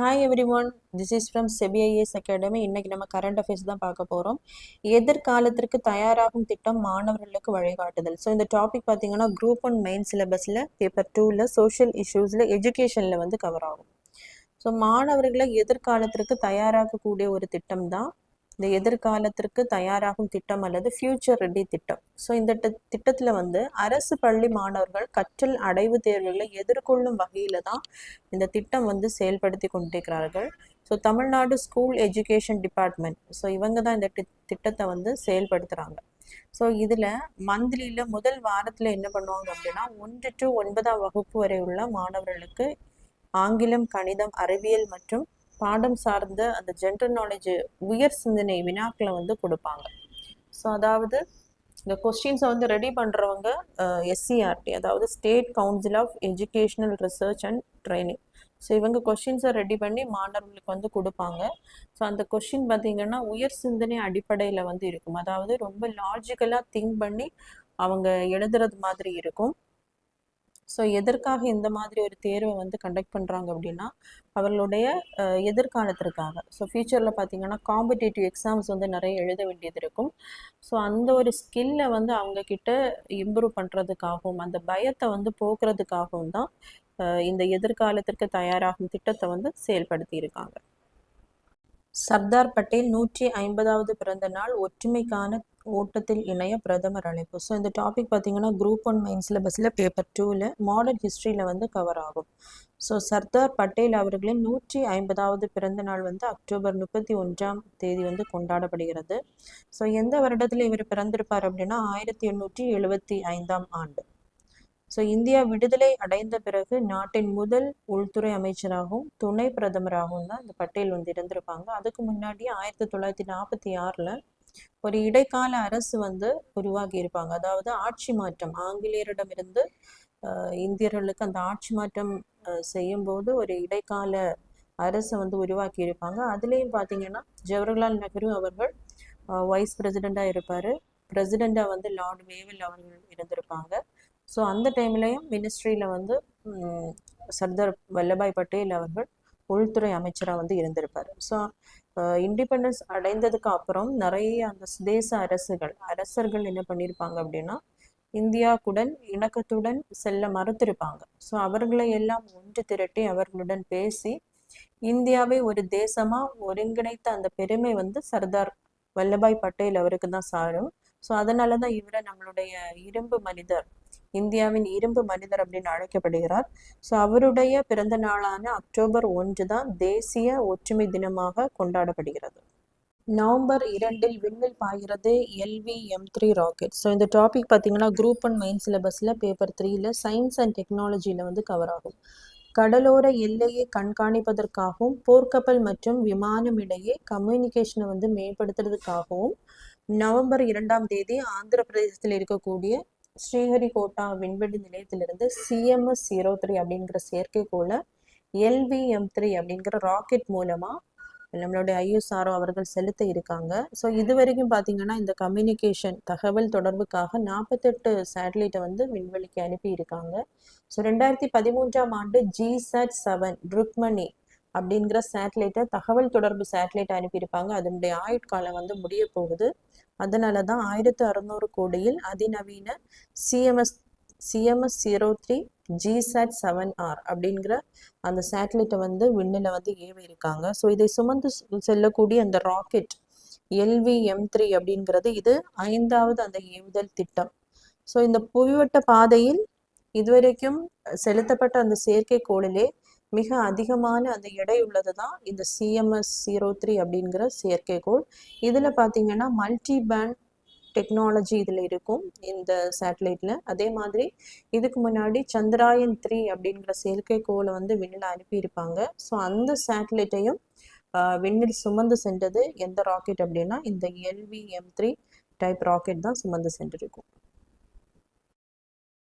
Hi every one, this is from SEBI IAS academy. இன்னைக்கு நம்ம current affairs தான் பார்க்க போகிறோம். எதிர்காலத்திற்கு தயாராகும் திட்டம் மாணவர்களுக்கு வழிகாட்டுதல். ஸோ இந்த டாபிக் பார்த்தீங்கன்னா குரூப் 1 மெயின் சிலபஸில் பேப்பர் 2ல் சோஷியல் இஷ்யூஸில் எஜுகேஷனில் வந்து கவர் ஆகும். ஸோ மாணவர்களை எதிர்காலத்திற்கு தயாராகக்கூடிய ஒரு திட்டம் தான் இந்த எதிர்காலத்திற்கு தயாராகும் திட்டம் அல்லது ஃபியூச்சர் ரெடி திட்டம். ஸோ இந்த திட்டத்தில் வந்து அரசு பள்ளி மாணவர்கள் கற்றல் அடைவு தேர்வுகளை எதிர்கொள்ளும் வகையில் தான் இந்த திட்டம் வந்து செயல்படுத்தி கொண்டிருக்கிறார்கள். So Tamil Nadu school education department, so இவங்க தான் இந்த திட்டத்தை வந்து செயல்படுத்துகிறாங்க. ஸோ இதில் மந்த்லியில் முதல் வாரத்தில் என்ன பண்ணுவாங்க அப்படின்னா 1 to 9ஆம் வகுப்பு வரை உள்ள மாணவர்களுக்கு ஆங்கிலம், கணிதம், அறிவியல் மற்றும் பாடம் சார்ந்த அந்த ஜென்ரல் நாலேஜ் உயர் சிந்தனை வினாக்களை வந்து கொடுப்பாங்க. ஸோ அதாவது இந்த கொஸ்டின்ஸை வந்து ரெடி பண்ணுறவங்க SCRT, அதாவது state council of educational research and training. So இவங்க கொஸ்டின்ஸை ரெடி பண்ணி மாணவர்களுக்கு வந்து கொடுப்பாங்க. ஸோ அந்த கொஸ்டின் பார்த்திங்கன்னா உயர் சிந்தனை அடிப்படையில் வந்து இருக்கும். அதாவது ரொம்ப லாஜிக்கலாக திங்க் பண்ணி அவங்க எழுதுறது மாதிரி இருக்கும். ஸோ எதற்காக இந்த மாதிரி ஒரு தேர்வை வந்து கண்டக்ட் பண்ணுறாங்க அப்படின்னா அவர்களுடைய எதிர்காலத்திற்காக. ஸோ ஃபியூச்சரில் பார்த்திங்கன்னா காம்படிட்டிவ் எக்ஸாம்ஸ் வந்து நிறைய எழுத வேண்டியது இருக்கும். ஸோ அந்த ஒரு ஸ்கில்லை வந்து அவங்கக்கிட்ட இம்ப்ரூவ் பண்ணுறதுக்காகவும் அந்த பயத்தை வந்து போக்குறதுக்காகவும் தான் இந்த எதிர்காலத்திற்கு தயாராகும் திட்டத்தை வந்து செயல்படுத்தி இருக்காங்க. சர்தார் பட்டேல் 150வது பிறந்த நாள், ஒற்றுமைக்கான ஓட்டத்தில் இணைய பிரதமர் அழைப்பு. ஸோ இந்த டாபிக் பார்த்தீங்கன்னா குரூப் 1 மெயின் சிலபஸில் பேப்பர் 2ல் மாடர்ன் ஹிஸ்ட்ரியில் வந்து கவர் ஆகும். ஸோ சர்தார் பட்டேல் அவர்களின் 150வது பிறந்த நாள் வந்து அக்டோபர் 31ஆம் தேதி வந்து கொண்டாடப்படுகிறது. ஸோ எந்த வருடத்தில் இவர் பிறந்திருப்பார் அப்படின்னா 1875ஆம் ஆண்டு. ஸோ இந்தியா விடுதலை அடைந்த பிறகு நாட்டின் முதல் உள்துறை அமைச்சராகவும் துணை பிரதமராகவும் தான் இந்த பட்டேல் வந்து இருந்திருப்பாங்க. அதுக்கு முன்னாடி 1946ல் ஒரு இடைக்கால அரசு வந்து உருவாகி இருப்பாங்க. அதாவது ஆட்சி மாற்றம், ஆங்கிலேயரிடமிருந்து இந்தியர்களுக்கு அந்த ஆட்சி மாற்றம் செய்யும்போது ஒரு இடைக்கால அரசை வந்து உருவாக்கி இருப்பாங்க. அதுலேயும் பார்த்தீங்கன்னா ஜவஹர்லால் நேரு அவர்கள் வைஸ் பிரசிடெண்ட்டாக இருப்பார். பிரசிடெண்ட்டாக வந்து லார்ட் வேவல் அவர்கள் இருந்திருப்பாங்க. ஸோ அந்த டைம்லையும் மினிஸ்ட்ரியில் வந்து சர்தார் வல்லபாய் பட்டேல் அவர்கள் உள்துறை அமைச்சராக வந்து இருந்திருப்பார். ஸோ இண்டிபெண்டன்ஸ் அடைந்ததுக்கு அப்புறம் நிறைய அந்த சுதேச அரசர்கள் என்ன பண்ணியிருப்பாங்க அப்படின்னா இந்தியாவுடன் இணக்கத்துடன் செல்ல மறுத்திருப்பாங்க. ஸோ அவர்களை எல்லாம் ஒன்று திரட்டி அவர்களுடன் பேசி இந்தியாவை ஒரு தேசமாக ஒருங்கிணைத்த அந்த பெருமை வந்து சர்தார் வல்லபாய் பட்டேல் அவருக்கு தான் சாரும். ஸோ அதனால தான் இவரை நம்மளுடைய இரும்பு மனிதர், இந்தியாவின் இரும்பு மனிதர் அப்படின்னு அழைக்கப்படுகிறார். ஸோ அவருடைய பிறந்த நாளான அக்டோபர் 1 தான் தேசிய ஒற்றுமை தினமாக கொண்டாடப்படுகிறது. நவம்பர் 2 விண்ணில் பாய்கிறது LV-M3 ராக்கெட். ஸோ இந்த டாபிக் பார்த்தீங்கன்னா குரூப் 1 மெயின் சிலபஸில் பேப்பர் 3ல் சயின்ஸ் அண்ட் டெக்னாலஜியில் வந்து கவர் ஆகும். கடலோர எல்லையை கண்காணிப்பதற்காகவும் போர்க்கப்பல் மற்றும் விமானம் இடையே கம்யூனிகேஷனை வந்து மேம்படுத்துறதுக்காகவும் நவம்பர் 2ஆம் தேதி ஆந்திர பிரதேசத்தில் இருக்கக்கூடிய ஸ்ரீஹரிகோட்டா விண்வெளி நிலையத்திலிருந்து CMS-03 அப்படிங்கிற செயற்கைக்கோளை LV-M3 அப்படிங்கிற ராக்கெட் மூலமாக நம்மளுடைய ISRO அவர்கள் செலுத்த இருக்காங்க. ஸோ இது வரைக்கும் பார்த்தீங்கன்னா இந்த கம்யூனிகேஷன் தகவல் தொடர்புக்காக 48 சேட்டலைட்டை வந்து விண்வெளிக்கு அனுப்பி இருக்காங்க. ஸோ 2013ஆம் ஆண்டு GSAT-7 ருக்மணி அப்படிங்கிற சேட்டலைட்டை தகவல் தொடர்பு சேட்டலைட்டை அனுப்பியிருப்பாங்க. அதனுடைய ஆயுட்காலம் வந்து முடிய போகுது. அதனால தான் 1600 கோடியில் அதிநவீன CMS-03 GSAT-7R அப்படிங்கிற அந்த சேட்டலைட்டை வந்து விண்ணில் வந்து ஏவ இருக்காங்க. ஸோ இதை சுமந்து செல்லக்கூடிய அந்த ராக்கெட் LV-M3 அப்படிங்கிறது இது 5வது அந்த ஏவுதல் திட்டம். ஸோ இந்த புவிவட்ட பாதையில் இதுவரைக்கும் செலுத்தப்பட்ட அந்த செயற்கைக்கோளிலே மிக அதிகமான அந்த எடை உள்ளது தான் இந்த CMS-03 அப்படிங்கிற செயற்கைக்கோள். இதில் பார்த்தீங்கன்னா மல்டி பேண்ட் டெக்னாலஜி இதில் இருக்கும் இந்த சேட்டலைட்டில். அதே மாதிரி இதுக்கு முன்னாடி சந்திராயன் 3 அப்படிங்கிற செயற்கைக்கோளை வந்து விண்ணில் அனுப்பியிருப்பாங்க. ஸோ அந்த சேட்டலைட்டையும் விண்ணில் சுமந்து சென்றது எந்த ராக்கெட் அப்படின்னா இந்த LV-M3 டைப் ராக்கெட் தான் சுமந்து சென்றிருக்கும்.